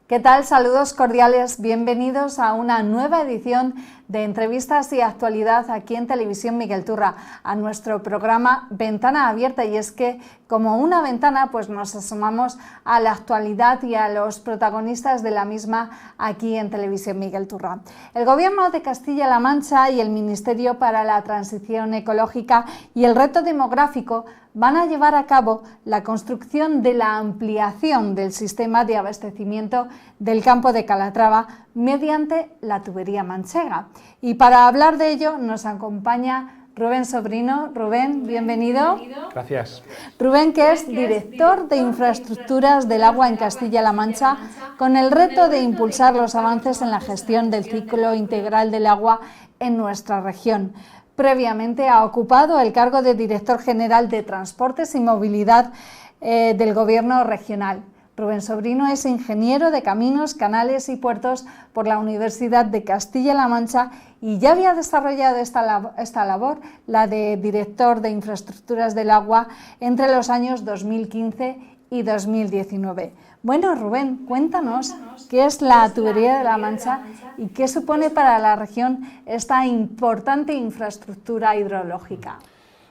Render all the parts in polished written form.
¿Qué tal? Saludos cordiales, bienvenidos a una nueva edición de entrevistas y actualidad aquí en Televisión Miguel Turra, a nuestro programa Ventana Abierta. Y es que, como una ventana, pues nos asomamos a la actualidad y a los protagonistas de la misma aquí en Televisión Miguel Turra. El Gobierno de Castilla-La Mancha y el Ministerio para la Transición Ecológica y el Reto Demográfico van a llevar a cabo la construcción de la ampliación del sistema de abastecimiento del campo de Calatrava mediante la tubería manchega. Y para hablar de ello nos acompaña Rubén Sobrino. Rubén, bienvenido. Gracias. Rubén, que es director de Infraestructuras del Agua en Castilla-La Mancha, con el reto de impulsar los avances en la gestión del ciclo integral del agua en nuestra región. Previamente ha ocupado el cargo de Director General de Transportes y Movilidad del Gobierno regional. Rubén Sobrino es ingeniero de Caminos, Canales y Puertos por la Universidad de Castilla-La Mancha y ya había desarrollado esta labor, la de Director de Infraestructuras del Agua, entre los años 2015 y 2019. Bueno, Rubén, cuéntanos qué es la tubería de la Mancha y qué supone para la región esta importante infraestructura hidrológica.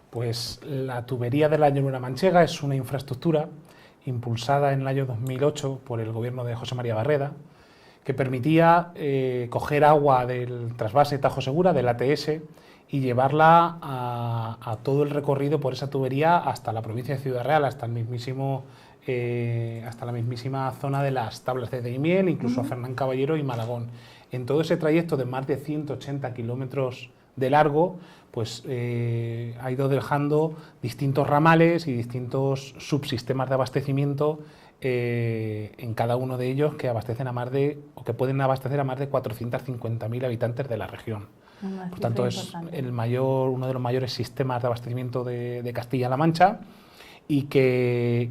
Pues la tubería de la llanura manchega es una infraestructura impulsada en el año 2008 por el gobierno de José María Barreda, que permitía coger agua del trasvase Tajo Segura, del ATS, y llevarla a todo el recorrido por esa tubería hasta la provincia de Ciudad Real, hasta la mismísima zona de las tablas de Daimiel, incluso a Fernán Caballero y Malagón. En todo ese trayecto de más de 180 kilómetros de largo, pues ha ido dejando distintos ramales y distintos subsistemas de abastecimiento en cada uno de ellos que abastecen que pueden abastecer a más de 450.000 habitantes de la región. Por tanto, es uno de los mayores sistemas de abastecimiento de Castilla-La Mancha, y que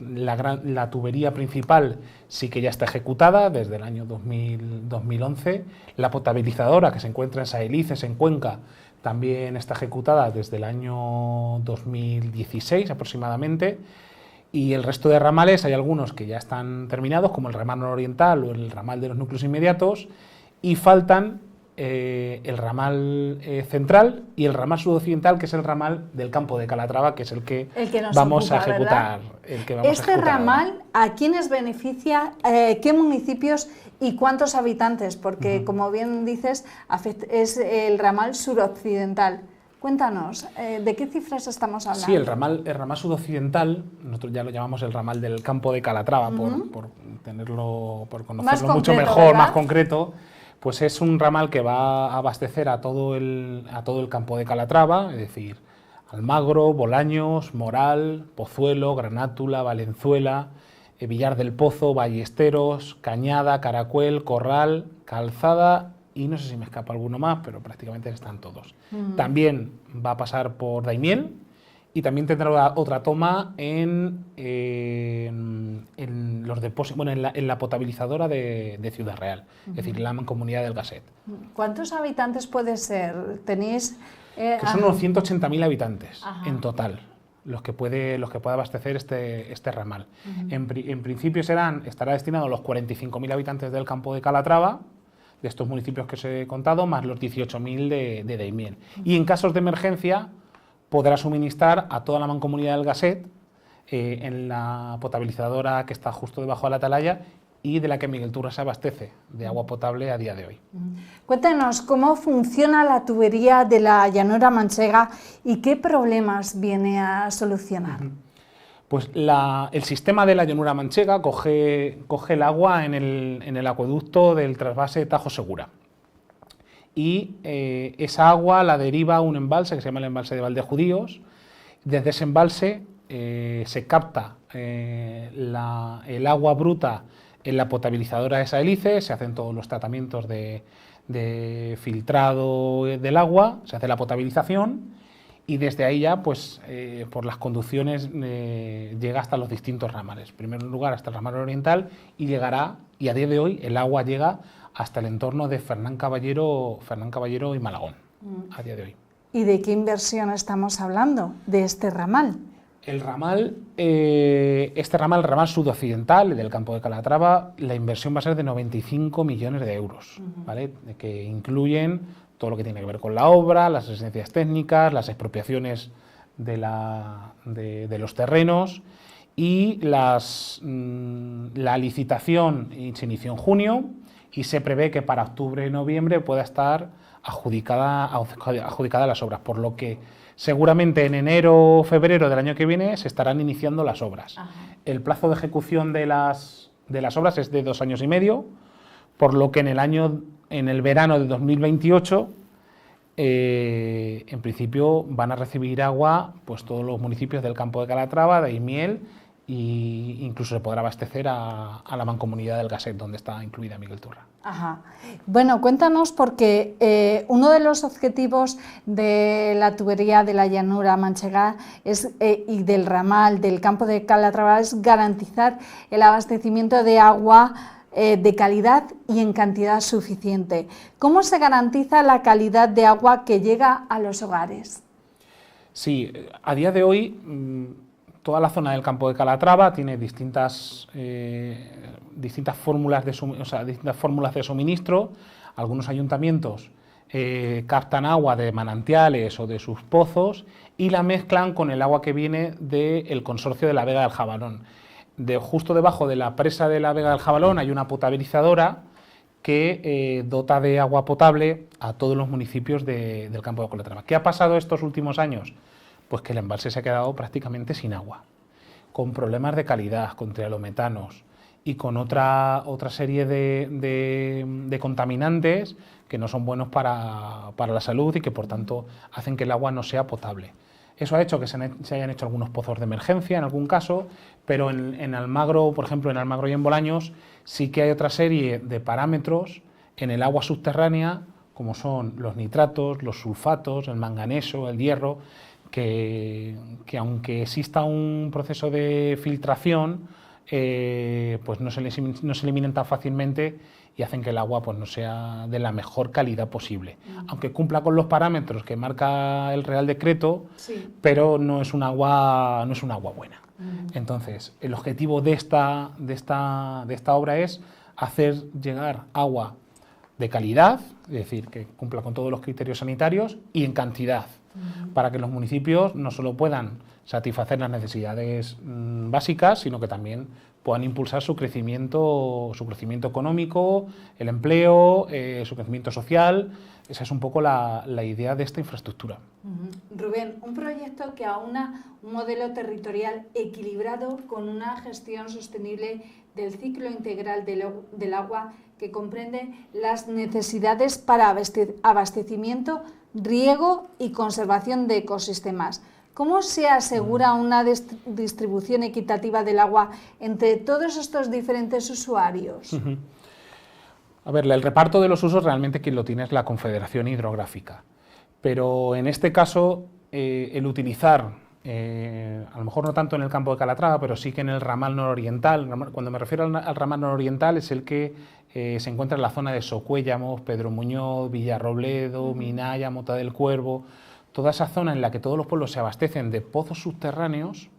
la tubería principal sí que ya está ejecutada desde el año 2011. La potabilizadora, que se encuentra en Saelices, en Cuenca, también está ejecutada desde el año 2016 aproximadamente. Y el resto de ramales, hay algunos que ya están terminados, como el ramal nororiental o el ramal de los núcleos inmediatos, y faltan el ramal central y el ramal sudoccidental, que es el ramal del campo de Calatrava, que es el que vamos a ejecutar. Este ramal, ¿a quiénes beneficia? ¿Qué municipios y cuántos habitantes? Porque, como bien dices, es el ramal suroccidental. Cuéntanos, ¿de qué cifras estamos hablando? Sí, el ramal sudoccidental, nosotros ya lo llamamos el ramal del campo de Calatrava, por conocerlo mucho mejor, ¿verdad? Más concreto. Pues es un ramal que va a abastecer a todo el campo de Calatrava, es decir, Almagro, Bolaños, Moral, Pozuelo, Granátula, Valenzuela, Villar del Pozo, Ballesteros, Cañada, Caracuel, Corral, Calzada y no sé si me escapa alguno más, pero prácticamente están todos. También va a pasar por Daimiel y también tendrá otra toma en los depósitos, en la potabilizadora de Ciudad Real, es decir, la mancomunidad del Gasset. ¿Cuántos habitantes puede ser? Tenéis que son unos 180.000 habitantes en total los que puede abastecer este ramal. En principio estará destinado a los 45.000 habitantes del campo de Calatrava, de estos municipios que os he contado, más los 18.000 de Daimiel. Y en casos de emergencia podrá suministrar a toda la mancomunidad del Gasset en la potabilizadora que está justo debajo de la atalaya y de la que Miguel Turra se abastece de agua potable a día de hoy. Cuéntanos cómo funciona la tubería de la llanura manchega y qué problemas viene a solucionar. Pues el sistema de la llanura manchega coge el agua en el acueducto del trasvase Tajo Segura. Y esa agua la deriva a un embalse que se llama el embalse de Valdejudíos. Desde ese embalse se capta el agua bruta en la potabilizadora de Saelices, se hacen todos los tratamientos de filtrado del agua, se hace la potabilización y desde ahí ya, pues, por las conducciones llega hasta los distintos ramales. En primer lugar hasta el ramal oriental y llegará, y a día de hoy el agua llega hasta el entorno de Fernán Caballero y Malagón, a día de hoy. ¿Y de qué inversión estamos hablando de este ramal? El ramal, este ramal, el ramal sudoccidental del Campo de Calatrava, la inversión va a ser de 95 millones de euros, ¿vale? Que incluyen todo lo que tiene que ver con la obra, las asistencias técnicas, las expropiaciones de los terrenos y la licitación se inició en junio y se prevé que para octubre y noviembre pueda estar adjudicada las obras, por lo que seguramente en enero o febrero del año que viene se estarán iniciando las obras. Ajá. El plazo de ejecución de las obras es de 2 años y medio, por lo que en el verano de 2028 en principio van a recibir agua pues todos los municipios del Campo de Calatrava, de Daimiel, e incluso se podrá abastecer a la mancomunidad del Gasset, donde está incluida Miguel Turra. Ajá. Bueno, cuéntanos, porque uno de los objetivos de la tubería de la llanura manchega y del ramal del Campo de Calatrava es garantizar el abastecimiento de agua de calidad y en cantidad suficiente. ¿Cómo se garantiza la calidad de agua que llega a los hogares? Sí, a día de hoy toda la zona del Campo de Calatrava tiene distintas fórmulas de suministro. Algunos ayuntamientos captan agua de manantiales o de sus pozos y la mezclan con el agua que viene del consorcio de la Vega del Jabalón. Justo debajo de la presa de la Vega del Jabalón hay una potabilizadora que dota de agua potable a todos los municipios del Campo de Calatrava. ¿Qué ha pasado estos últimos años? Pues que el embalse se ha quedado prácticamente sin agua, con problemas de calidad, con trialometanos y con otra serie de contaminantes que no son buenos para la salud y que por tanto hacen que el agua no sea potable. Eso ha hecho que se hayan hecho algunos pozos de emergencia en algún caso, pero en Almagro, por ejemplo, en Almagro y en Bolaños, sí que hay otra serie de parámetros en el agua subterránea, como son los nitratos, los sulfatos, el manganeso, el hierro, que aunque exista un proceso de filtración, pues no se eliminen tan fácilmente y hacen que el agua pues no sea de la mejor calidad posible. Aunque cumpla con los parámetros que marca el Real Decreto, sí, pero no es un agua buena. Entonces, el objetivo de esta obra es hacer llegar agua de calidad, es decir, que cumpla con todos los criterios sanitarios y en cantidad, para que los municipios no solo puedan satisfacer las necesidades básicas, sino que también puedan impulsar su crecimiento económico, el empleo, su crecimiento social. Esa es un poco la idea de esta infraestructura. Rubén, un proyecto que aúna un modelo territorial equilibrado con una gestión sostenible del ciclo integral del agua que comprende las necesidades para abastecimiento, riego y conservación de ecosistemas. ¿Cómo se asegura una distribución equitativa del agua entre todos estos diferentes usuarios? A ver, el reparto de los usos realmente quien lo tiene es la Confederación Hidrográfica, pero en este caso el utilizar, a lo mejor no tanto en el Campo de Calatrava, pero sí que en el ramal nororiental. Cuando me refiero al ramal nororiental es el que se encuentra en la zona de Socuéllamos, Pedro Muñoz, Villarrobledo, Minaya, Mota del Cuervo. Toda esa zona en la que todos los pueblos se abastecen de pozos subterráneos,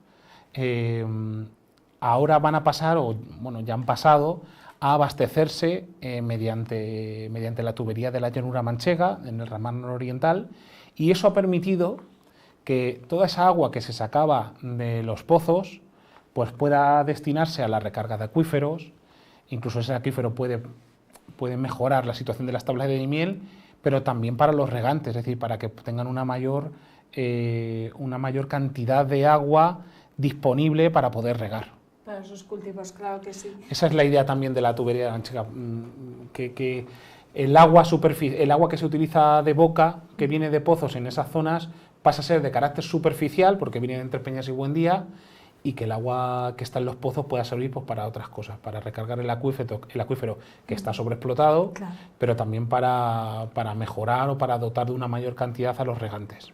ahora van a pasar, o bueno, ya han pasado, a abastecerse mediante la tubería de la llanura manchega, en el ramal nororiental, y eso ha permitido que toda esa agua que se sacaba de los pozos pues pueda destinarse a la recarga de acuíferos. Incluso ese acuífero puede mejorar la situación de las tablas de miel, pero también para los regantes, es decir, para que tengan una mayor cantidad de agua disponible para poder regar. Para sus cultivos, claro que sí. Esa es la idea también de la tubería manchega, que el agua que se utiliza de boca, que viene de pozos en esas zonas, pasa a ser de carácter superficial, porque viene de Entre Peñas y Buendía, y que el agua que está en los pozos pueda servir pues, para otras cosas, para recargar el acuífero que está sobreexplotado, claro, pero también para mejorar o para dotar de una mayor cantidad a los regantes.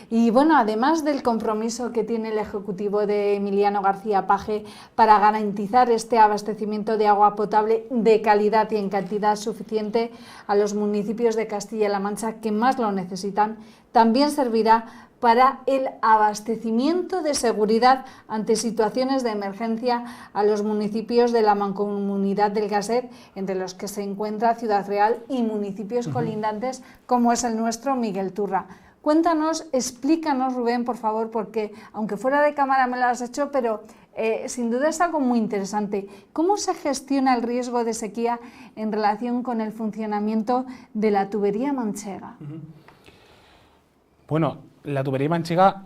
Y bueno, además del compromiso que tiene el Ejecutivo de Emiliano García Paje para garantizar este abastecimiento de agua potable de calidad y en cantidad suficiente a los municipios de Castilla-La Mancha que más lo necesitan, también servirá para el abastecimiento de seguridad ante situaciones de emergencia a los municipios de la Mancomunidad del Gasset, entre los que se encuentra Ciudad Real y municipios colindantes como es el nuestro, Miguel Turra. Cuéntanos, explícanos, Rubén, por favor, porque aunque fuera de cámara me lo has hecho, pero sin duda es algo muy interesante. ¿Cómo se gestiona el riesgo de sequía en relación con el funcionamiento de la tubería manchega? Bueno, la tubería manchega,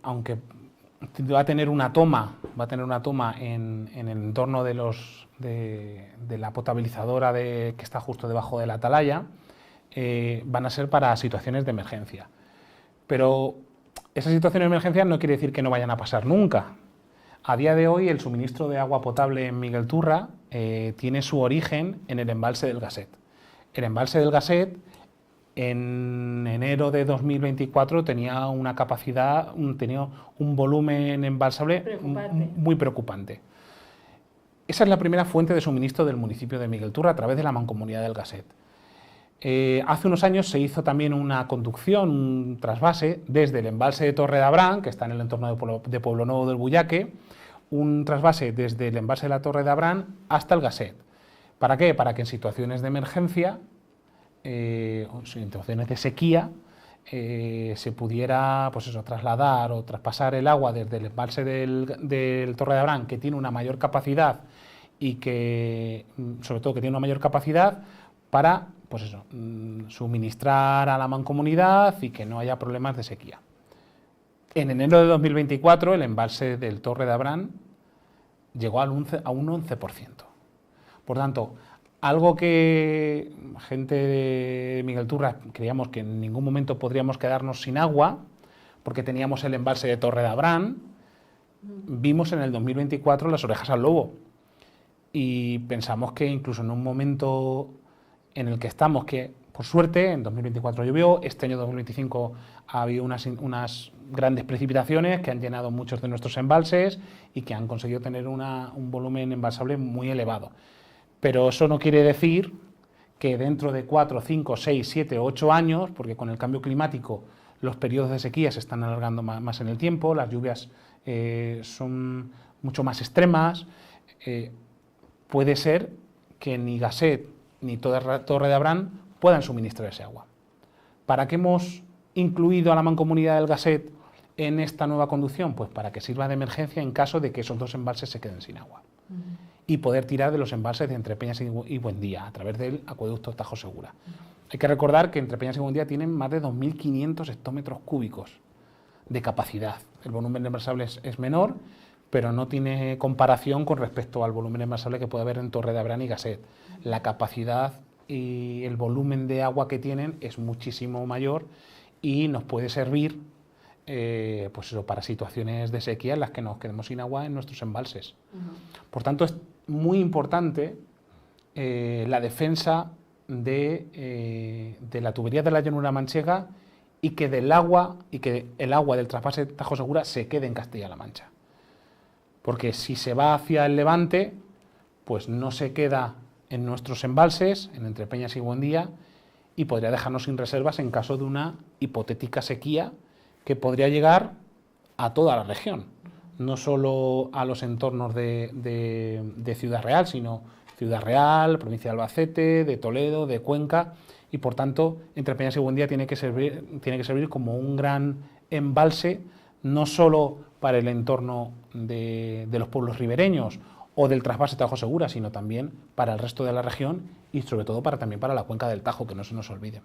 aunque va a tener una toma en el entorno de la potabilizadora que está justo debajo de la atalaya, van a ser para situaciones de emergencia. Pero esas situaciones de emergencia no quiere decir que no vayan a pasar nunca. A día de hoy, el suministro de agua potable en Miguel Turra tiene su origen en el embalse del Gasset. El embalse del Gasset, en enero de 2024, tenía una capacidad, tenía un volumen embalsable muy preocupante. Esa es la primera fuente de suministro del municipio de Miguel Turra a través de la Mancomunidad del Gasset. Hace unos años se hizo también una conducción, un trasvase, desde el embalse de Torre de Abrán, que está en el entorno de Pueblo Nuevo del Buyaque, un trasvase desde el embalse de la Torre de Abrán hasta el Gasset. ¿Para qué? Para que en situaciones de emergencia, o en situaciones de sequía, se pudiera, pues eso, trasladar o traspasar el agua desde el embalse del Torre de Abrán, que tiene una mayor capacidad y que, sobre todo, que tiene una mayor capacidad para, pues eso, suministrar a la mancomunidad y que no haya problemas de sequía. En enero de 2024, el embalse del Torre de Abrán llegó a un 11%. Por tanto, algo que gente de Miguel Turra creíamos que en ningún momento podríamos quedarnos sin agua, porque teníamos el embalse de Torre de Abrán, vimos en el 2024 las orejas al lobo. Y pensamos que incluso en un momento en el que estamos, que por suerte en 2024 llovió, este año 2025 ha habido unas grandes precipitaciones que han llenado muchos de nuestros embalses y que han conseguido tener un volumen embalsable muy elevado. Pero eso no quiere decir que dentro de 4, 5, 6, 7 o 8 años, porque con el cambio climático los periodos de sequía se están alargando más en el tiempo, las lluvias son mucho más extremas, puede ser que ni Gasset ni Torre de Abrán puedan suministrar ese agua. ¿Para qué hemos incluido a la Mancomunidad del Gasset en esta nueva conducción? Pues para que sirva de emergencia en caso de que esos dos embalses se queden sin agua. Y poder tirar de los embalses de Entrepeñas y Buendía a través del acueducto Tajo Segura. Hay que recordar que Entrepeñas y Buendía tienen más de 2.500 hectómetros cúbicos de capacidad. El volumen embalsable es menor, pero no tiene comparación con respecto al volumen embalsable que puede haber en Torre de Abrán y Gasset. La capacidad y el volumen de agua que tienen es muchísimo mayor y nos puede servir pues eso, para situaciones de sequía en las que nos quedemos sin agua en nuestros embalses. Por tanto, es muy importante la defensa de la tubería de la llanura manchega y que el agua del trasvase Tajo Segura se quede en Castilla-La Mancha. Porque si se va hacia el levante, pues no se queda en nuestros embalses, en Entrepeñas y Buendía, y podría dejarnos sin reservas en caso de una hipotética sequía que podría llegar a toda la región, no solo a los entornos de Ciudad Real, sino Ciudad Real, provincia de Albacete, de Toledo, de Cuenca, y por tanto Entrepeñas y Buendía tiene que servir como un gran embalse, no solo para el entorno de los pueblos ribereños o del trasvase Tajo Segura, sino también para el resto de la región y sobre todo también para la cuenca del Tajo, que no se nos olvide.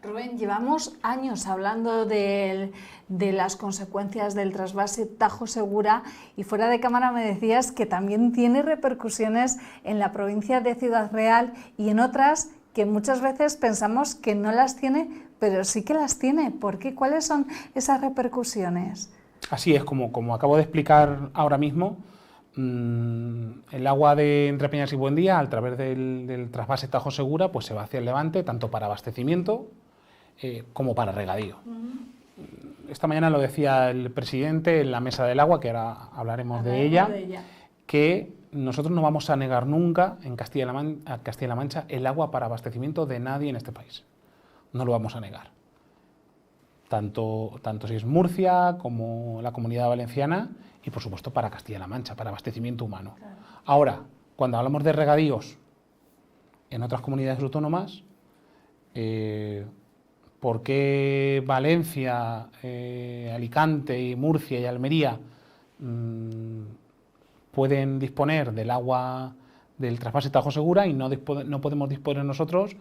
Rubén, llevamos años hablando de las consecuencias del trasvase Tajo Segura y fuera de cámara me decías que también tiene repercusiones en la provincia de Ciudad Real y en otras que muchas veces pensamos que no las tiene, pero sí que las tiene. ¿Por qué? ¿Cuáles son esas repercusiones? Así es, como acabo de explicar ahora mismo, el agua de Entrepeñas y Buendía, a través del trasvase Tajo Segura, pues se va hacia el levante, tanto para abastecimiento como para regadío. Esta mañana lo decía el presidente en la mesa del agua, que ahora hablaremos de ella, que nosotros no vamos a negar nunca en Castilla-La Mancha el agua para abastecimiento de nadie en este país. No lo vamos a negar. tanto si es Murcia como la Comunidad Valenciana y, por supuesto, para Castilla-La Mancha, para abastecimiento humano. Claro. Ahora, cuando hablamos de regadíos en otras comunidades autónomas, ¿por qué Valencia, Alicante y Murcia y Almería pueden disponer del agua del trasvase Tajo Segura y no podemos disponer nosotros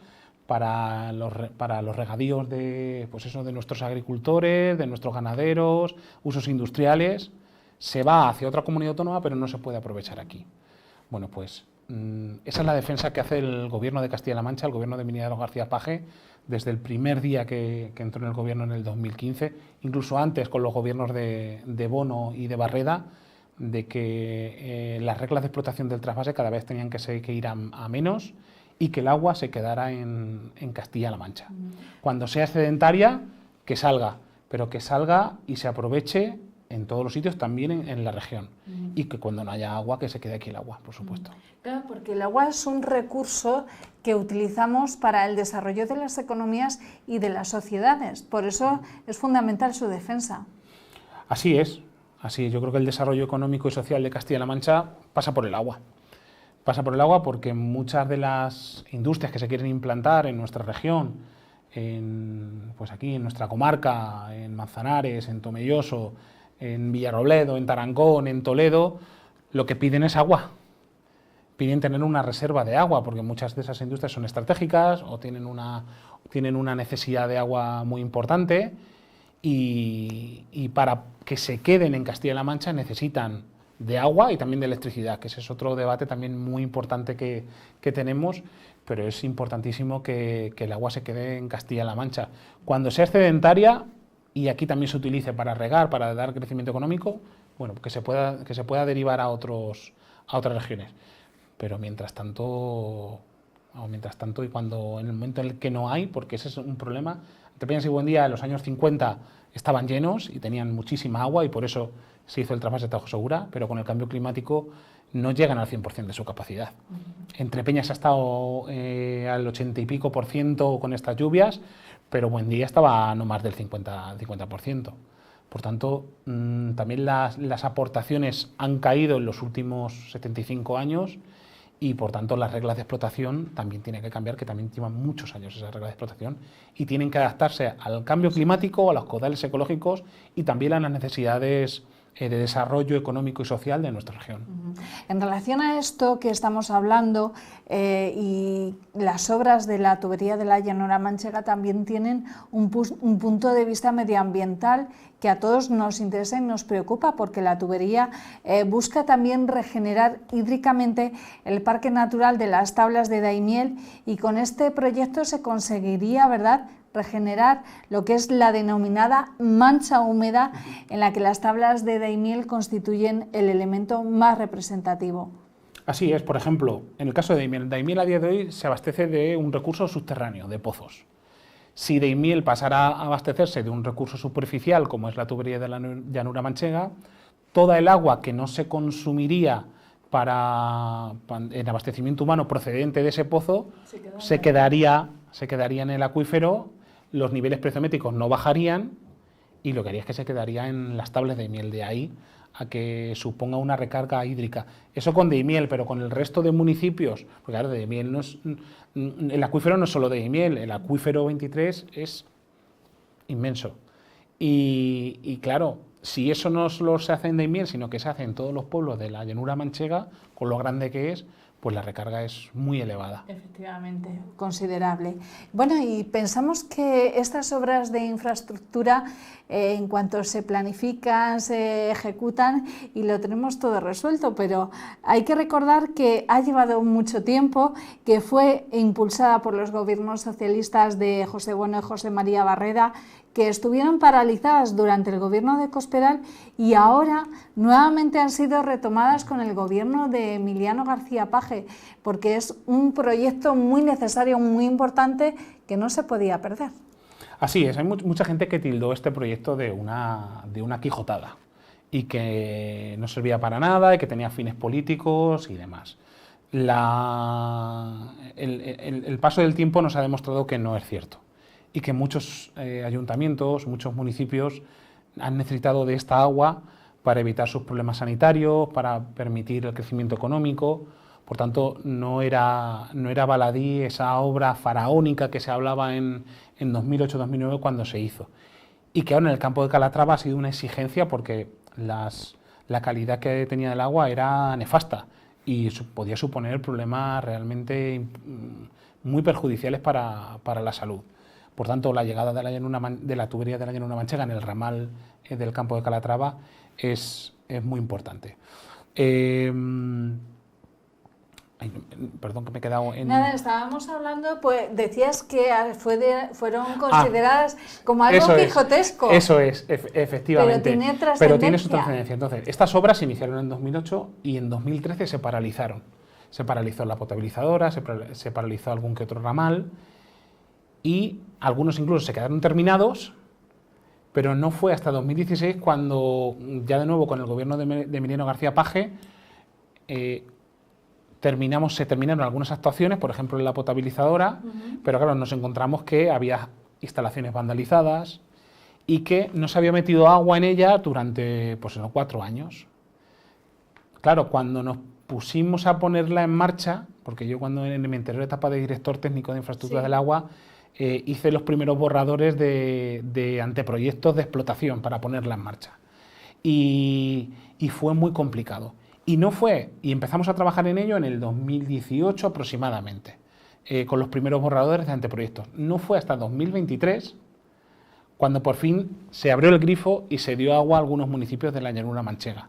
para los regadíos de, pues eso, de nuestros agricultores, de nuestros ganaderos, usos industriales? Se va hacia otra comunidad autónoma, pero no se puede aprovechar aquí. Bueno, pues esa es la defensa que hace el Gobierno de Castilla-La Mancha, el Gobierno de Emiliano García Paje, desde el primer día que entró en el Gobierno en el 2015, incluso antes con los gobiernos de Bono y de Barreda, de que las reglas de explotación del trasvase cada vez tenían que ir a menos y que el agua se quedara en Castilla-La Mancha. Cuando sea excedentaria, que salga, pero que salga y se aproveche en todos los sitios, también en la región. Y que cuando no haya agua, que se quede aquí el agua, por supuesto. Claro, porque el agua es un recurso que utilizamos para el desarrollo de las economías y de las sociedades. Por eso es fundamental su defensa. Así es. Yo creo que el desarrollo económico y social de Castilla-La Mancha pasa por el agua. Pasa por el agua porque muchas de las industrias que se quieren implantar en nuestra región, pues aquí en nuestra comarca, en Manzanares, en Tomelloso, en Villarrobledo, en Tarancón, en Toledo, lo que piden es agua. Piden tener una reserva de agua, porque muchas de esas industrias son estratégicas o tienen una necesidad de agua muy importante y para que se queden en Castilla-La Mancha necesitan de agua y también de electricidad, que ese es otro debate también muy importante que tenemos, pero es importantísimo que el agua se quede en Castilla-La Mancha. Cuando sea excedentaria, y aquí también se utilice para regar, para dar crecimiento económico, bueno, que se pueda derivar a otras regiones. Pero mientras tanto y cuando en el momento en el que no hay, porque ese es un problema. Entrepeñas y Buendía en los años 50 estaban llenos y tenían muchísima agua y por eso se hizo el trasvase Tajo Segura, pero con el cambio climático no llegan al 100% de su capacidad. Entrepeñas ha estado al 80 y pico % con estas lluvias, pero Buendía estaba no más del 50%. Por tanto, también las aportaciones han caído en los últimos 75 años y, por tanto, las reglas de explotación también tienen que cambiar, que también llevan muchos años esas reglas de explotación, y tienen que adaptarse al cambio climático, a los caudales ecológicos y también a las necesidades de desarrollo económico y social de nuestra región. En relación a esto que estamos hablando, y las obras de la tubería de la llanura manchega también tienen un punto de vista medioambiental que a todos nos interesa y nos preocupa, porque la tubería busca también regenerar hídricamente el Parque Natural de las Tablas de Daimiel, y con este proyecto se conseguiría, ¿verdad?, regenerar lo que es la denominada mancha húmeda, en la que las tablas de Daimiel constituyen el elemento más representativo. Así es, por ejemplo, en el caso de Daimiel a día de hoy se abastece de un recurso subterráneo, de pozos. Si Daimiel pasara a abastecerse de un recurso superficial, como es la tubería de la llanura manchega, toda el agua que no se consumiría en abastecimiento humano procedente de ese pozo se quedaría en el acuífero, los niveles piezométricos no bajarían y lo que haría es que se quedaría en las tablas de Daimiel, de ahí a que suponga una recarga hídrica. Eso con Daimiel, pero con el resto de municipios, porque claro, Daimiel el acuífero no es solo Daimiel, el acuífero 23 es inmenso. Y claro, si eso no solo se hace en Daimiel, sino que se hace en todos los pueblos de la llanura manchega, con lo grande que es, pues la recarga es muy elevada. Efectivamente, considerable. Bueno, y pensamos que estas obras de infraestructura, en cuanto se planifican, se ejecutan y lo tenemos todo resuelto, pero hay que recordar que ha llevado mucho tiempo, que fue impulsada por los gobiernos socialistas de José Bono y José María Barreda, que estuvieron paralizadas durante el gobierno de Cospedal y ahora nuevamente han sido retomadas con el gobierno de Emiliano García Paje, porque es un proyecto muy necesario, muy importante, que no se podía perder. Así es, hay mucha gente que tildó este proyecto de una quijotada y que no servía para nada y que tenía fines políticos y demás. El paso del tiempo nos ha demostrado que no es cierto. y que muchos ayuntamientos, muchos municipios han necesitado de esta agua para evitar sus problemas sanitarios, para permitir el crecimiento económico. Por tanto, no era baladí esa obra faraónica que se hablaba en 2008-2009 cuando se hizo. Y que ahora en el campo de Calatrava ha sido una exigencia porque la calidad que tenía el agua era nefasta y podía suponer problemas realmente muy perjudiciales para la salud. Por tanto, la llegada de la tubería de la llanura manchega en el ramal del campo de Calatrava es muy importante. Perdón que me he quedado en... Nada, estábamos hablando, pues decías que fueron consideradas como algo quijotesco. Eso es, efectivamente. Pero tiene su trascendencia. Entonces, estas obras se iniciaron en 2008 y en 2013 se paralizaron. Se paralizó la potabilizadora, se paralizó algún que otro ramal y algunos incluso se quedaron terminados, pero no fue hasta 2016 cuando, ya de nuevo con el gobierno de Emiliano García Paje, se terminaron algunas actuaciones, por ejemplo en la potabilizadora, pero claro, nos encontramos que había instalaciones vandalizadas y que no se había metido agua en ella durante 4 años. Claro, cuando nos pusimos a ponerla en marcha, porque yo cuando en mi anterior etapa de director técnico de infraestructura del agua, hice los primeros borradores de anteproyectos de explotación para ponerla en marcha. Y fue muy complicado. Y empezamos a trabajar en ello en el 2018 aproximadamente, con los primeros borradores de anteproyectos. No fue hasta 2023 cuando por fin se abrió el grifo y se dio agua a algunos municipios de la llanura manchega.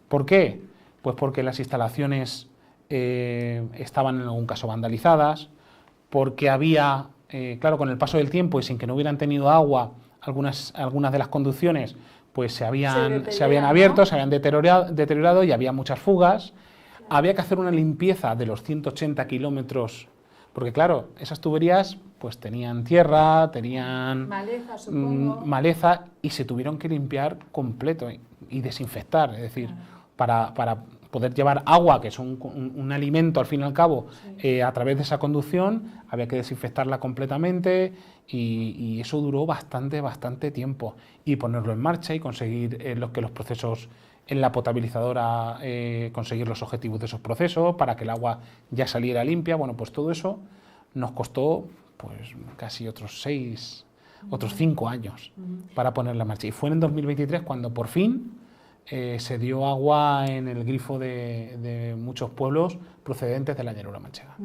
¿Por qué? Pues porque las instalaciones estaban en algún caso vandalizadas, porque había, claro, con el paso del tiempo y sin que no hubieran tenido agua, algunas de las conducciones pues se habían abierto, ¿no? Se habían deteriorado y había muchas fugas. Claro. Había que hacer una limpieza de los 180 kilómetros, porque claro, esas tuberías pues tenían tierra, tenían maleza, supongo. Maleza, y se tuvieron que limpiar completo y desinfectar, es decir, claro, para poder llevar agua, que es un alimento al fin y al cabo, a través de esa conducción, había que desinfectarla completamente y eso duró bastante tiempo. Y ponerlo en marcha y conseguir que los procesos en la potabilizadora, conseguir los objetivos de esos procesos para que el agua ya saliera limpia. Bueno, pues todo eso nos costó pues casi otros 5 años para ponerla en marcha. Y fue en 2023 cuando por fin se dio agua en el grifo de muchos pueblos procedentes de la llanura manchega.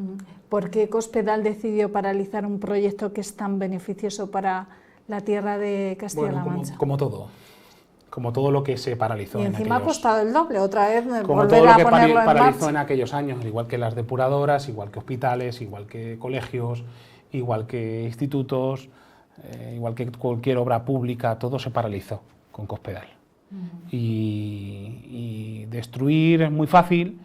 ¿Por qué Cospedal decidió paralizar un proyecto que es tan beneficioso para la tierra de Castilla-La Mancha? Como todo lo que se paralizó. Y encima ha costado el doble, otra vez volver a ponerlo en marcha. Como todo lo que paralizó en aquellos años, igual que las depuradoras, igual que hospitales, igual que colegios, igual que institutos, igual que cualquier obra pública, todo se paralizó con Cospedal. Y destruir es muy fácil,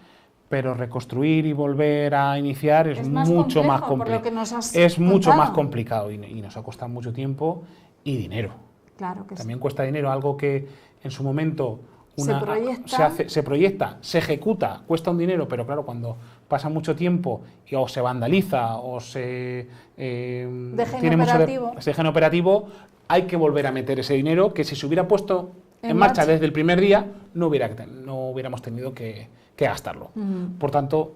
pero reconstruir y volver a iniciar es mucho más complicado. Es mucho más complicado y nos ha costado mucho tiempo y dinero. Claro que también cuesta dinero, algo que en su momento se proyecta, se ejecuta, cuesta un dinero, pero claro, cuando pasa mucho tiempo y o se vandaliza o se deja inoperativo, hay que volver a meter ese dinero que si se hubiera puesto en marcha desde el primer día no hubiéramos tenido que gastarlo. Por tanto,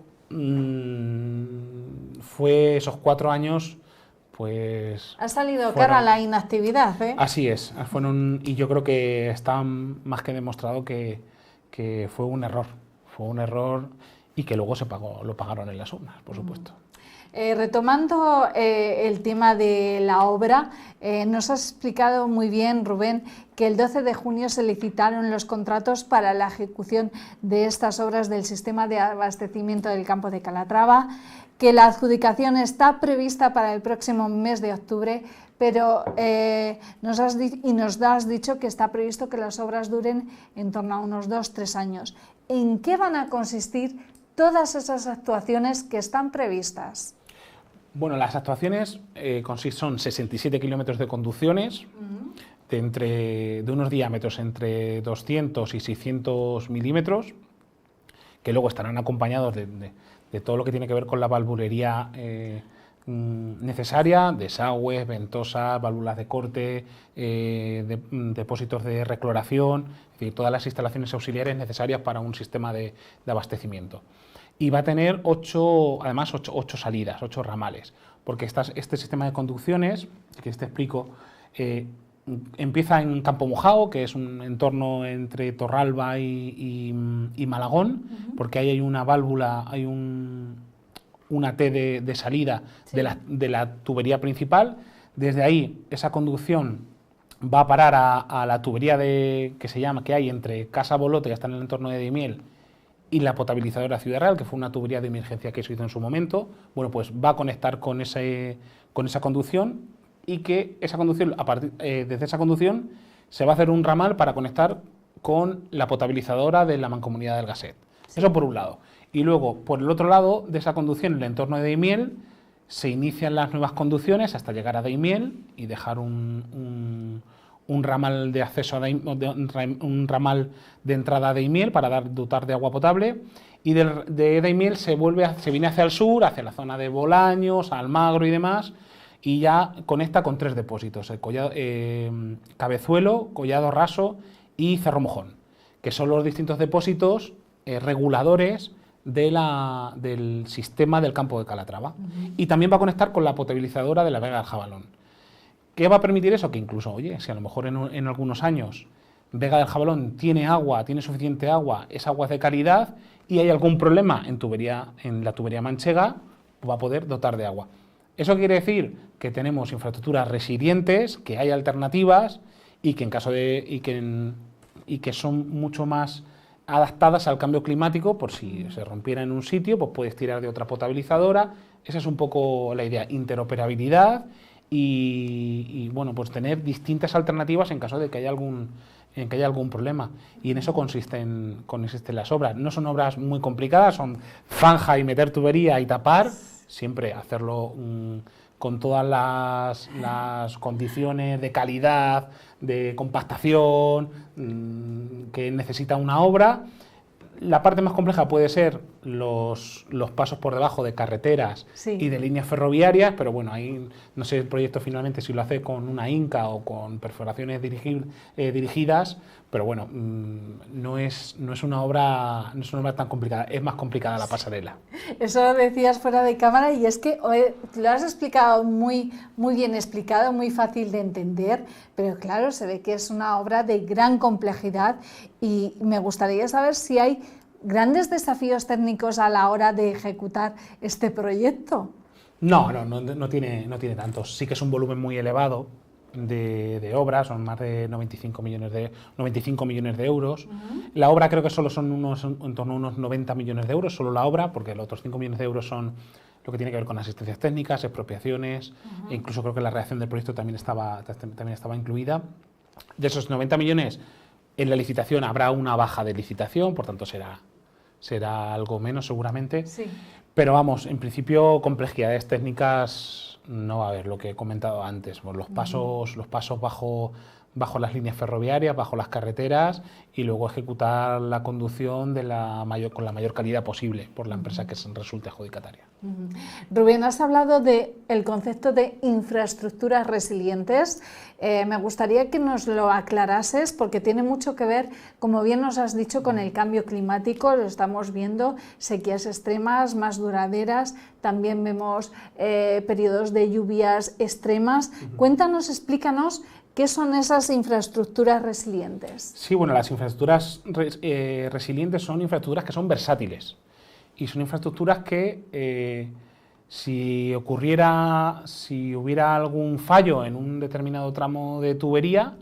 fue esos 4 años, pues... Ha salido cara a la inactividad, ¿eh? Así es, y yo creo que está más que demostrado que fue un error y que luego lo pagaron en las urnas, por supuesto. Retomando el tema de la obra, nos has explicado muy bien, Rubén, que el 12 de junio se licitaron los contratos para la ejecución de estas obras del sistema de abastecimiento del campo de Calatrava, que la adjudicación está prevista para el próximo mes de octubre, pero nos has dicho que está previsto que las obras duren en torno a unos 2-3 años. ¿En qué van a consistir todas esas actuaciones que están previstas? Bueno, las actuaciones son 67 kilómetros de conducciones de unos diámetros entre 200 y 600 milímetros, que luego estarán acompañados de todo lo que tiene que ver con la valvulería necesaria, desagües, ventosas, válvulas de corte, depósitos de recloración, es decir, todas las instalaciones auxiliares necesarias para un sistema de abastecimiento. Y va a tener ocho salidas, 8 ramales, porque este sistema de conducciones, que te explico, empieza en Campo Mojao, que es un entorno entre Torralba y Malagón, porque ahí hay una válvula, hay una T de salida de la tubería principal. Desde ahí esa conducción va a parar a la tubería que hay entre Casa Bolote, que está en el entorno de Daimiel, y la potabilizadora Ciudad Real, que fue una tubería de emergencia que se hizo en su momento. Bueno, pues va a conectar con esa conducción, y que esa conducción, desde esa conducción se va a hacer un ramal para conectar con la potabilizadora de la Mancomunidad del Gasset. Sí. Eso por un lado. Y luego, por el otro lado de esa conducción, en el entorno de Daimiel, se inician las nuevas conducciones hasta llegar a Daimiel y dejar un ramal de acceso un ramal de entrada a Daimiel para dotar de agua potable, y de Daimiel se viene hacia el sur, hacia la zona de Bolaños, Almagro y demás, y ya conecta con 3 depósitos, Cabezuelo, Collado Raso y Cerro Mojón, que son los distintos depósitos reguladores del sistema del campo de Calatrava. Y también va a conectar con la potabilizadora de la Vega del Jabalón. ¿Qué va a permitir eso? Que incluso, oye, si a lo mejor en algunos años Vega del Jabalón tiene suficiente agua, es agua de calidad, y hay algún problema en la tubería manchega, va a poder dotar de agua. Eso quiere decir que tenemos infraestructuras resilientes, que hay alternativas y que que son mucho más adaptadas al cambio climático. Por si se rompiera en un sitio, pues puedes tirar de otra potabilizadora. Esa es un poco la idea, interoperabilidad y bueno, pues tener distintas alternativas en caso de que haya algún problema. Y en eso consisten las obras. No son obras muy complicadas, son zanja y meter tubería y tapar, siempre hacerlo con todas las condiciones de calidad, de compactación que necesita una obra. La parte más compleja puede ser los pasos por debajo de carreteras y de líneas ferroviarias, pero bueno, ahí no sé el proyecto finalmente si lo hace con una Inca o con perforaciones dirigidas, pero bueno, no es una obra tan complicada, es más complicada la pasarela. Eso lo decías fuera de cámara, y es que lo has explicado muy bien explicado, muy fácil de entender, pero claro, se ve que es una obra de gran complejidad, y me gustaría saber si hay grandes desafíos técnicos a la hora de ejecutar este proyecto. No tiene tantos. Sí que es un volumen muy elevado de obras, son más de 95 millones de euros. La obra creo que solo son en torno a unos 90 millones de euros, solo la obra, porque los otros 5 millones de euros son lo que tiene que ver con asistencias técnicas, expropiaciones, e incluso creo que la redacción del proyecto también estaba incluida. De esos 90 millones, en la licitación habrá una baja de licitación, por tanto será algo menos seguramente. Sí. Pero vamos, en principio complejidades técnicas no va a haber, lo que he comentado antes, pues los pasos bajo las líneas ferroviarias, bajo las carreteras, y luego ejecutar la conducción con la mayor calidad posible por la empresa que resulte adjudicataria. Rubén, has hablado del concepto de infraestructuras resilientes. Me gustaría que nos lo aclarases, porque tiene mucho que ver, como bien nos has dicho, con el cambio climático. Lo estamos viendo, sequías extremas, más duraderas, también vemos periodos de lluvias extremas. Cuéntanos, explícanos ¿qué son esas infraestructuras resilientes? Sí, bueno, las infraestructuras resilientes son infraestructuras que son versátiles, y son infraestructuras que si hubiera algún fallo en un determinado tramo de tubería,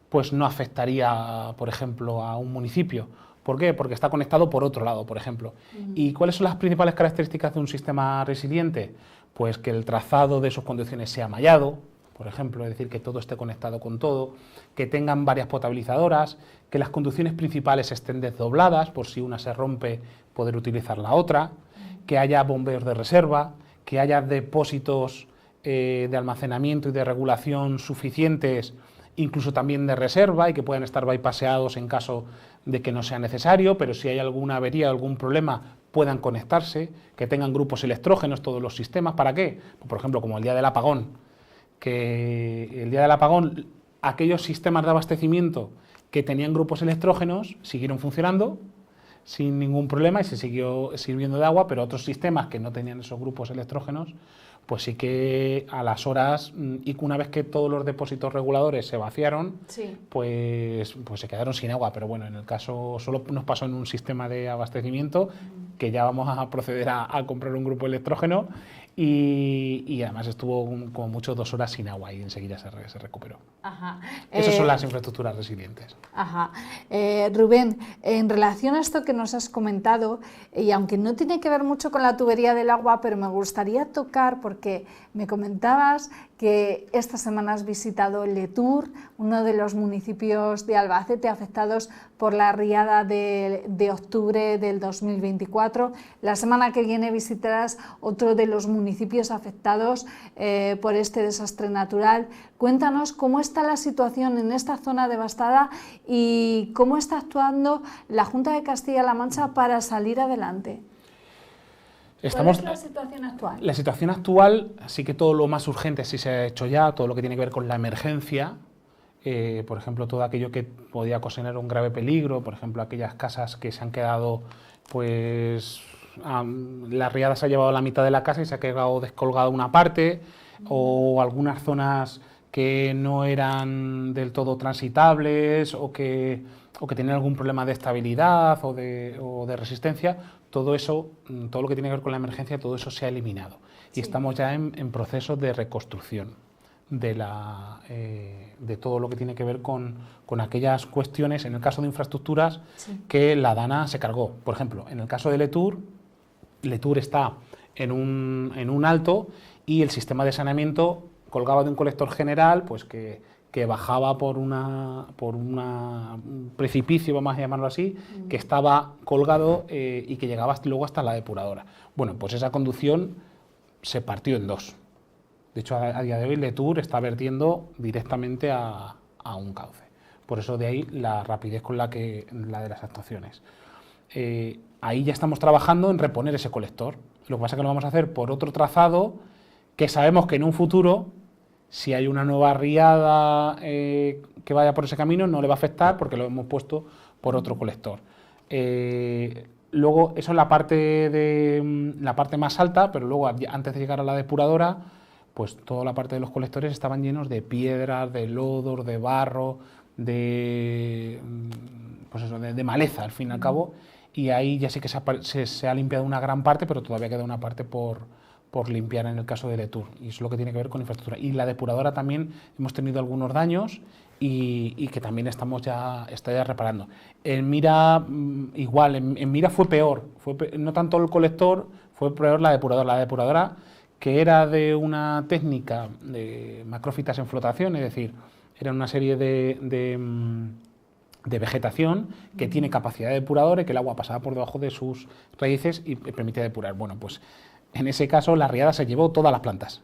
pues no afectaría, por ejemplo, a un municipio. ¿Por qué? Porque está conectado por otro lado, por ejemplo. ¿Y cuáles son las principales características de un sistema resiliente? Pues que el trazado de sus conducciones sea mallado, por ejemplo, es decir, que todo esté conectado con todo, que tengan varias potabilizadoras, que las conducciones principales estén desdobladas, por si una se rompe, poder utilizar la otra, que haya bombeos de reserva, que haya depósitos de almacenamiento y de regulación suficientes incluso también de reserva y que puedan estar bypaseados en caso de que no sea necesario, pero si hay alguna avería, algún problema, puedan conectarse, que tengan grupos electrógenos todos los sistemas. ¿Para qué? Por ejemplo, como el día del apagón, que el día del apagón aquellos sistemas de abastecimiento que tenían grupos electrógenos siguieron funcionando sin ningún problema y se siguió sirviendo de agua, pero otros sistemas que no tenían esos grupos electrógenos, pues sí que a las horas, y una vez que todos los depósitos reguladores se vaciaron, sí, pues se quedaron sin agua. Pero bueno, en el caso solo nos pasó en un sistema de abastecimiento, que ya vamos a proceder a comprar un grupo electrógeno, y además estuvo como mucho 2 horas sin agua y enseguida se recuperó. Ajá. Esas son las infraestructuras resilientes. Ajá. Rubén, en relación a esto que nos has comentado, y aunque no tiene que ver mucho con la tubería del agua, pero me gustaría tocar, porque me comentabas que esta semana has visitado Letur, uno de los municipios de Albacete afectados por la riada de octubre del 2024. La semana que viene visitarás otro de los municipios afectados por este desastre natural. Cuéntanos cómo está la situación en esta zona devastada y cómo está actuando la Junta de Castilla-La Mancha para salir adelante. ¿Cuál es la situación actual? La situación actual, sí que todo lo más urgente sí se ha hecho ya, todo lo que tiene que ver con la emergencia, por ejemplo, todo aquello que podía ocasionar un grave peligro, por ejemplo, aquellas casas que se han quedado, pues, la riada se ha llevado la mitad de la casa y se ha quedado descolgada una parte, o algunas zonas que no eran del todo transitables o que tenían algún problema de estabilidad o de resistencia. Todo eso, todo lo que tiene que ver con la emergencia, todo eso se ha eliminado. Sí. Y estamos ya en proceso de reconstrucción de todo lo que tiene que ver con aquellas cuestiones, en el caso de infraestructuras, sí, que la DANA se cargó. Por ejemplo, en el caso de Letur está en un alto y el sistema de saneamiento colgaba de un colector general, pues que bajaba por un precipicio, vamos a llamarlo así, que estaba colgado y que llegaba luego hasta la depuradora. Bueno, pues esa conducción se partió en dos. De hecho, a día de hoy Letur está vertiendo directamente a un cauce. Por eso de ahí la rapidez con la de las actuaciones. Ahí ya estamos trabajando en reponer ese colector. Lo que pasa es que lo vamos a hacer por otro trazado que sabemos que en un futuro, si hay una nueva riada que vaya por ese camino, no le va a afectar porque lo hemos puesto por otro colector. Luego, eso es la parte más alta, pero luego, antes de llegar a la depuradora, pues toda la parte de los colectores estaban llenos de piedras, de lodos, de barro, de maleza, al fin y al cabo, y ahí ya sí que se ha limpiado una gran parte, pero todavía queda una parte por limpiar en el caso de Letur, y eso es lo que tiene que ver con infraestructura. Y la depuradora también hemos tenido algunos daños y que también está ya reparando. En Mira, igual, en Mira fue peor, no tanto el colector, fue peor la depuradora. La depuradora, que era de una técnica de macrófitas en flotación, es decir, era una serie de vegetación que tiene capacidad de depurador y que el agua pasaba por debajo de sus raíces y permitía depurar. Bueno, pues en ese caso la riada se llevó todas las plantas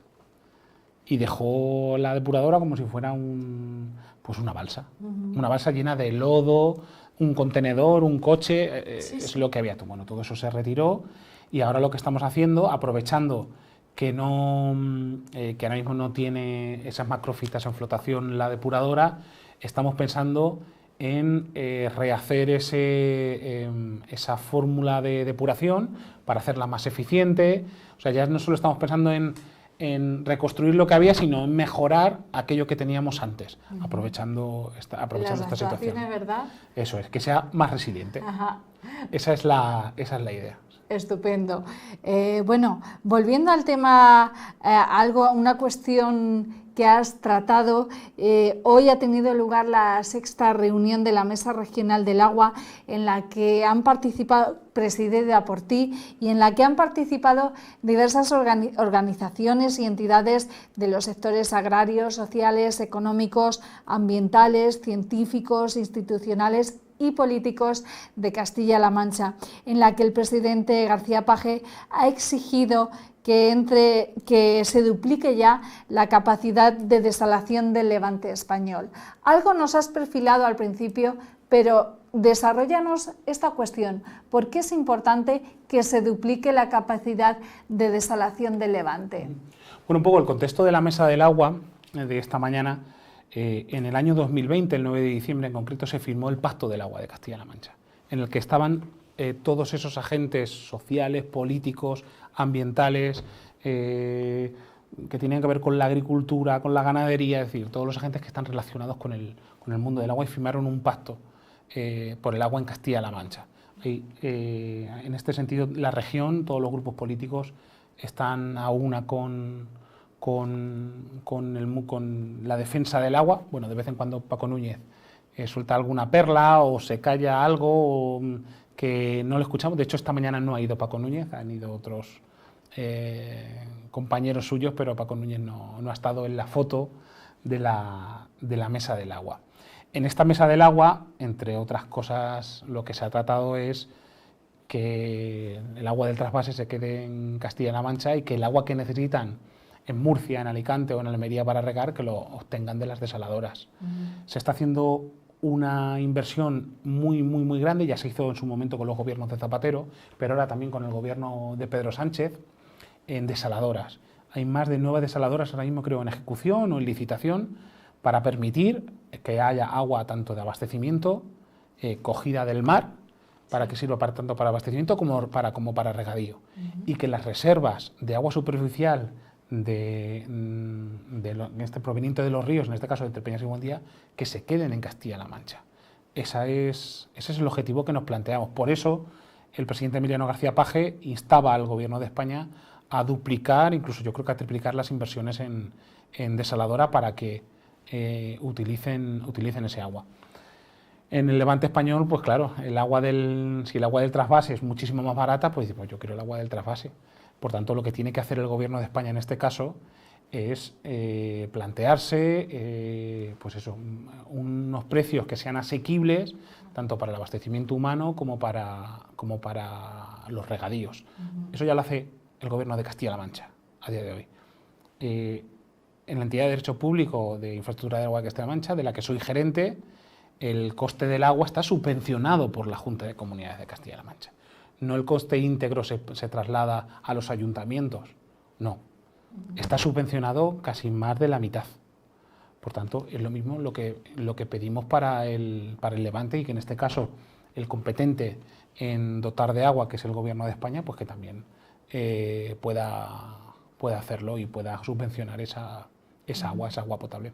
y dejó la depuradora como si fuera una balsa. Una balsa llena de lodo, un contenedor, un coche, es lo que había. Bueno, todo eso se retiró y ahora lo que estamos haciendo, aprovechando que ahora mismo no tiene esas macrofitas en flotación la depuradora, estamos pensando en rehacer esa fórmula de depuración para hacerla más eficiente. O sea, ya no solo estamos pensando en reconstruir lo que había, sino en mejorar aquello que teníamos antes, aprovechando esta situación. ¿Verdad? Eso es, que sea más resiliente. Ajá. Esa es la idea. Estupendo. Bueno, volviendo al tema, una cuestión que has tratado, hoy ha tenido lugar la 6ª reunión de la Mesa Regional del Agua, en la que han participado, presidida por ti, y en la que han participado diversas organizaciones y entidades de los sectores agrarios, sociales, económicos, ambientales, científicos, institucionales y políticos de Castilla-La Mancha, en la que el presidente García Page ha exigido que se duplique ya la capacidad de desalación del Levante español. Algo nos has perfilado al principio, pero desarróllanos esta cuestión. ¿Por qué es importante que se duplique la capacidad de desalación del Levante? Bueno, un poco el contexto de la Mesa del Agua de esta mañana. En el año 2020, el 9 de diciembre en concreto, se firmó el Pacto del Agua de Castilla-La Mancha, en el que estaban todos esos agentes sociales, políticos, ambientales, que tienen que ver con la agricultura, con la ganadería, es decir, todos los agentes que están relacionados con el mundo del agua, y firmaron un pacto por el agua en Castilla-La Mancha. En este sentido, la región, todos los grupos políticos están a una con la defensa del agua. Bueno, de vez en cuando Paco Núñez suelta alguna perla o se calla algo que no lo escuchamos. De hecho, esta mañana no ha ido Paco Núñez, han ido otros compañeros suyos, pero Paco Núñez no ha estado en la foto de la Mesa del Agua. En esta Mesa del Agua, entre otras cosas, lo que se ha tratado es que el agua del trasvase se quede en Castilla-La Mancha y que el agua que necesitan en Murcia, en Alicante o en Almería para regar, que lo obtengan de las desaladoras. Se está haciendo una inversión muy grande, ya se hizo en su momento con los gobiernos de Zapatero, pero ahora también con el gobierno de Pedro Sánchez, en desaladoras. Hay más de 9 desaladoras ahora mismo, creo, en ejecución o en licitación, para permitir que haya agua tanto de abastecimiento, cogida del mar, para que sirva tanto para abastecimiento como para regadío. Y que las reservas de agua superficial proveniente de los ríos, en este caso de Entre Peñas y Buendía, que se queden en Castilla-La Mancha. Ese es el objetivo que nos planteamos. Por eso el presidente Emiliano García Page instaba al Gobierno de España a duplicar, incluso yo creo que a triplicar las inversiones en desaladora para que utilicen ese agua. En el Levante español, pues claro, si el agua del trasvase es muchísimo más barata, pues yo quiero el agua del trasvase. Por tanto, lo que tiene que hacer el Gobierno de España en este caso es plantearse unos precios que sean asequibles tanto para el abastecimiento humano como para los regadíos. Eso ya lo hace el Gobierno de Castilla-La Mancha a día de hoy. En la entidad de derecho público de infraestructura de agua de Castilla-La Mancha, de la que soy gerente, el coste del agua está subvencionado por la Junta de Comunidades de Castilla-La Mancha. No el coste íntegro se traslada a los ayuntamientos, no. Está subvencionado casi más de la mitad. Por tanto, es lo mismo lo que pedimos para el Levante, y que en este caso el competente en dotar de agua, que es el Gobierno de España, pues que también pueda hacerlo y pueda subvencionar esa agua potable.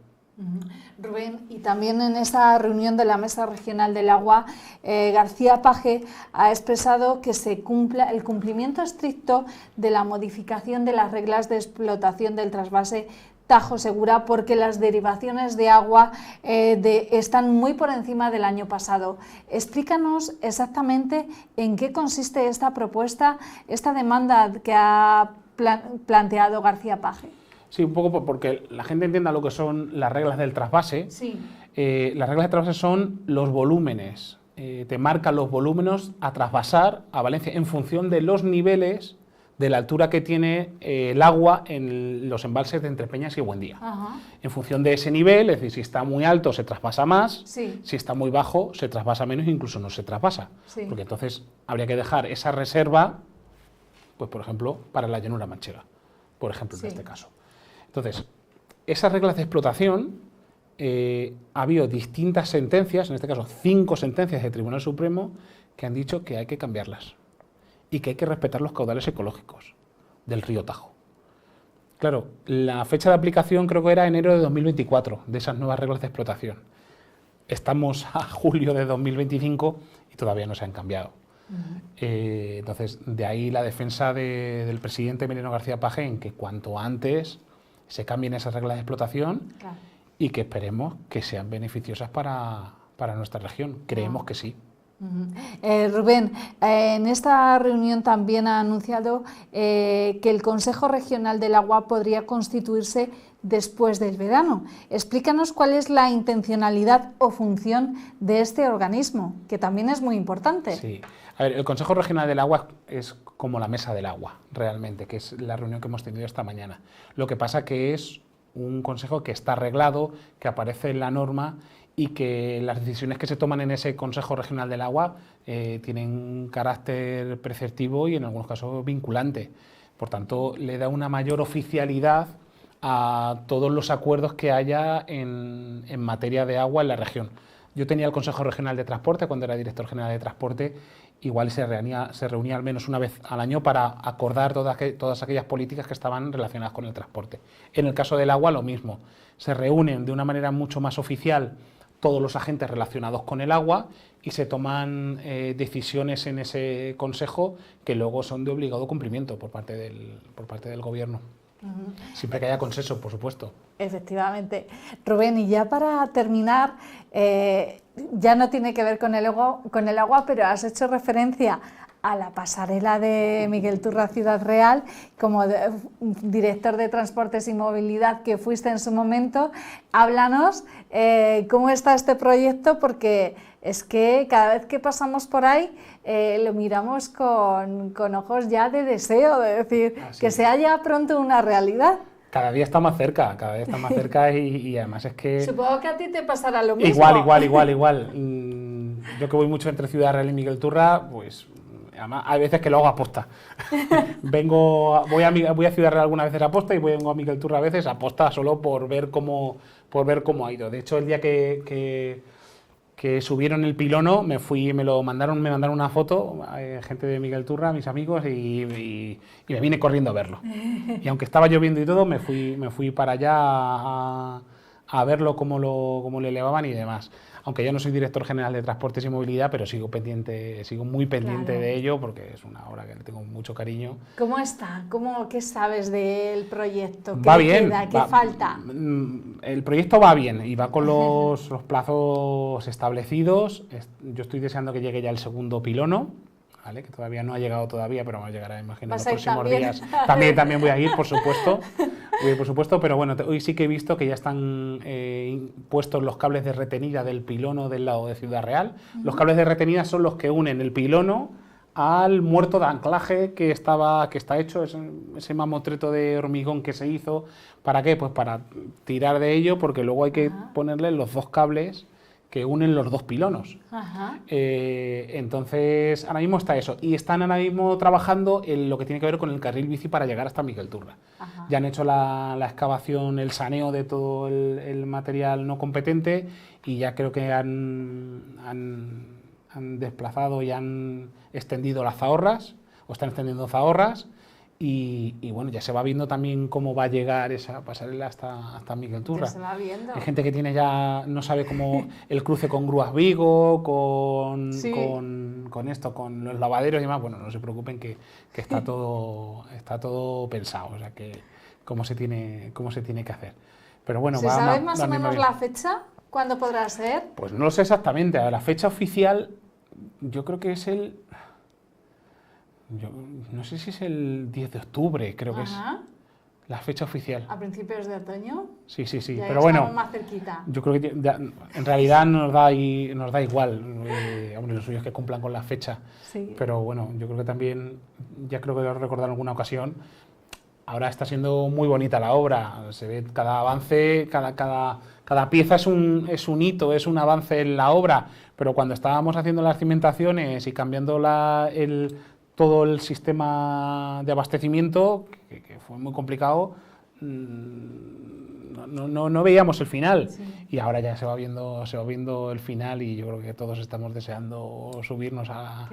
Rubén, y también en esa reunión de la Mesa Regional del Agua, García Page ha expresado que se cumpla el cumplimiento estricto de la modificación de las reglas de explotación del trasvase Tajo Segura, porque las derivaciones de agua están muy por encima del año pasado. Explícanos exactamente en qué consiste esta propuesta, esta demanda que ha planteado García Page. Sí, un poco porque la gente entienda lo que son las reglas del trasvase. Sí. Las reglas del trasvase son los volúmenes. Te marcan los volúmenes a trasvasar a Valencia en función de los niveles de la altura que tiene el agua en los embalses de Entre Peñas y Buendía. Ajá. En función de ese nivel, es decir, si está muy alto se trasvasa más, sí. Si está muy bajo se trasvasa menos, incluso no se trasvasa. Sí. Porque entonces habría que dejar esa reserva, pues por ejemplo, para la llanura manchega, por ejemplo, sí. En este caso. Entonces, esas reglas de explotación, ha habido distintas sentencias, en este caso 5 sentencias del Tribunal Supremo, que han dicho que hay que cambiarlas y que hay que respetar los caudales ecológicos del río Tajo. Claro, la fecha de aplicación creo que era enero de 2024, de esas nuevas reglas de explotación. Estamos a julio de 2025 y todavía no se han cambiado. Entonces, de ahí la defensa del presidente Emiliano García Page en que cuanto antes se cambien esas reglas de explotación, y que esperemos que sean beneficiosas para nuestra región. Creemos que sí. Rubén, en esta reunión también ha anunciado que el Consejo Regional del Agua podría constituirse después del verano. Explícanos cuál es la intencionalidad o función de este organismo, que también es muy importante. Sí. A ver, el Consejo Regional del Agua es como la mesa del agua, realmente, que es la reunión que hemos tenido esta mañana. Lo que pasa que es un consejo que está arreglado, que aparece en la norma y que las decisiones que se toman en ese Consejo Regional del Agua tienen carácter preceptivo y en algunos casos vinculante. Por tanto, le da una mayor oficialidad a todos los acuerdos que haya en materia de agua en la región. Yo tenía el Consejo Regional de Transporte cuando era director general de Transporte, igual se reunía al menos una vez al año para acordar todas aquellas políticas que estaban relacionadas con el transporte. En el caso del agua lo mismo, se reúnen de una manera mucho más oficial todos los agentes relacionados con el agua y se toman decisiones en ese consejo que luego son de obligado cumplimiento por parte del gobierno. Siempre que haya consenso, por supuesto. Efectivamente. Rubén, y ya para terminar, ya no tiene que ver con el agua, pero has hecho referencia a la pasarela de Miguel Turra Ciudad Real, como director de Transportes y Movilidad que fuiste en su momento. Háblanos cómo está este proyecto, porque es que cada vez que pasamos por ahí lo miramos con ojos ya de deseo, de decir que sea ya pronto una realidad. Cada día está más cerca y además es que... Supongo que a ti te pasará lo mismo. Igual. Yo que voy mucho entre Ciudad Real y Miguel Turra, pues además hay veces que lo hago aposta. voy a Ciudad Real algunas veces aposta y vengo a Miguel Turra a veces aposta solo por ver cómo ha ido. De hecho, el día que subieron el pilono, me mandaron una foto, gente de Miguel Turra, mis amigos, y me vine corriendo a verlo. Y aunque estaba lloviendo y todo, me fui para allá a verlo, cómo le elevaban y demás. Aunque yo no soy director general de Transportes y Movilidad, pero sigo muy pendiente de ello, porque es una obra que le tengo mucho cariño. ¿Cómo está? ¿Qué sabes del proyecto? Va bien. ¿Qué falta? El proyecto va bien y va con los plazos establecidos. Yo estoy deseando que llegue ya el segundo pilono, ¿vale? Que todavía no ha llegado pero va a llegar, imagino, en los próximos días. También voy a ir, por supuesto. Pero bueno, hoy sí que he visto que ya están puestos los cables de retenida del pilono del lado de Ciudad Real. Los cables de retenida son los que unen el pilono al muerto de anclaje que está hecho, ese mamotreto de hormigón que se hizo. ¿Para qué? Pues para tirar de ello, porque luego hay que ponerle los dos cables que unen los dos pilonos. Entonces, ahora mismo está eso. Y están ahora mismo trabajando en lo que tiene que ver con el carril bici para llegar hasta Miguel Turra. Ya han hecho la excavación, el saneo de todo el material no competente y ya creo que han desplazado y han extendido las zahorras, o están extendiendo zahorras. Y bueno, ya se va viendo también cómo va a llegar esa pasarela hasta Miguel Turra. Ya se va viendo. Hay gente que no sabe cómo el cruce con Grúas Vigo, con los lavaderos y demás. Bueno, no se preocupen que está todo pensado, o sea que cómo se tiene que hacer. Pero bueno, ¿Se sabe más o menos la fecha? ¿Cuándo podrá ser? Pues no lo sé exactamente. A ver, la fecha oficial yo creo que es no sé si es el 10 de octubre, creo que es la fecha oficial. ¿A principios de otoño? Sí, ya pero bueno, más cerquita. Yo creo que en realidad nos da igual. Hombre, lo suyo es que cumplan con la fecha. Sí. Pero bueno, yo creo que también, ya creo que lo he recordado en alguna ocasión, ahora está siendo muy bonita la obra. Se ve cada avance, cada pieza es un hito, es un avance en la obra. Pero cuando estábamos haciendo las cimentaciones y cambiando todo el sistema de abastecimiento, que fue muy complicado, no veíamos el final. Y ahora ya se va viendo el final y yo creo que todos estamos deseando subirnos a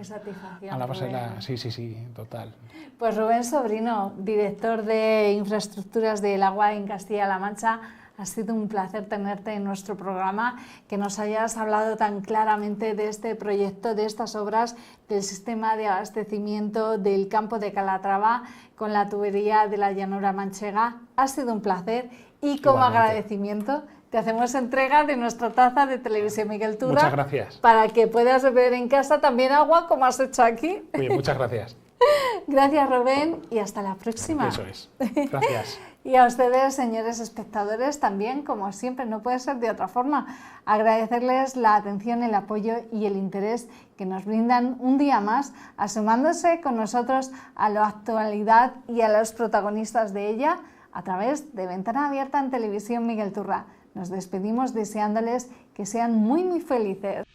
la pasarela. Sí, total. Pues Rubén Sobrino, director de Infraestructuras del Agua en Castilla-La Mancha, ha sido un placer tenerte en nuestro programa, que nos hayas hablado tan claramente de este proyecto, de estas obras, del sistema de abastecimiento del campo de Calatrava con la tubería de la llanura manchega. Ha sido un placer y como agradecimiento te hacemos entrega de nuestra taza de Televisión Miguel Turra. Muchas gracias. Para que puedas beber en casa también agua, como has hecho aquí. Muy bien, muchas gracias. Gracias, Rubén, y hasta la próxima. Eso es. Gracias. Y a ustedes, señores espectadores, también, como siempre, no puede ser de otra forma, agradecerles la atención, el apoyo y el interés que nos brindan un día más, asomándose con nosotros a la actualidad y a los protagonistas de ella a través de Ventana Abierta en Televisión Miguel Turra. Nos despedimos deseándoles que sean muy, muy felices.